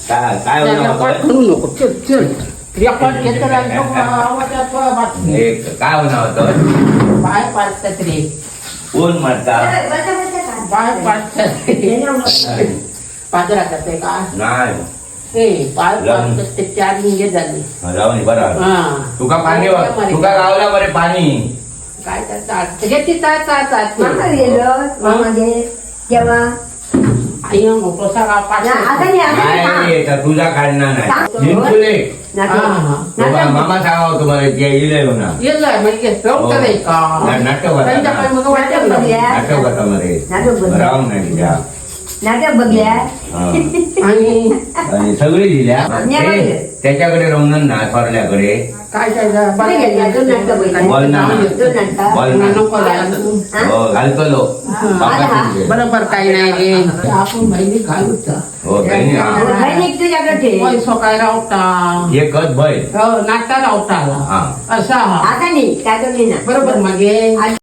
काय रेकॉर्ड करू नको चल चल रेकॉर्ड घेतलं आवाजात बातमी काय होणार होतं बाय पाडतात रे कोण म्हणता बाय पाडतात पाजरात ते का नाही हे बाय पाडतात ते 4 मुंगे झाले जाऊन बरं हा तुका पाणी तुका गावला बरे पाणी काय करतात त्याची तात मामा गेलो मामा गे जेव्हा आई मोठा सारा आता पाडतात नाही आता नाही नाही. रे, तर तुझा काढणार नाही सांग. जिंकुले नाटक. मामा सांगा तुम्हाला ते येईल ना येलं म्हणजे प्रवृत्त नाही का नाटक होता त्यांच्याकडे मग वाटत नाही. नाटक होता मध्ये नाटक बघ. राहून नाही द्या नाटक बघल्या आणि आणि सगळी दिल्या आम्ही हे, बघितलं. त्याच्याकडे राहून ना थोरल्याकडे काय कुठे गेली? दोन नाटकं बघितली. बोल ना. दोन नाटकं. बोल ना. नको लागायला. हो घालतो हा. बरोबर काही नाही रे आपण बहिणी घालूच हो बहिणी हा. बहिणी तुझ्याकडे ठेव. सकाळी रावता हे कत भय नाश्ता रावता हा असा आता नाही काय तो नाही ना बरोबर मागे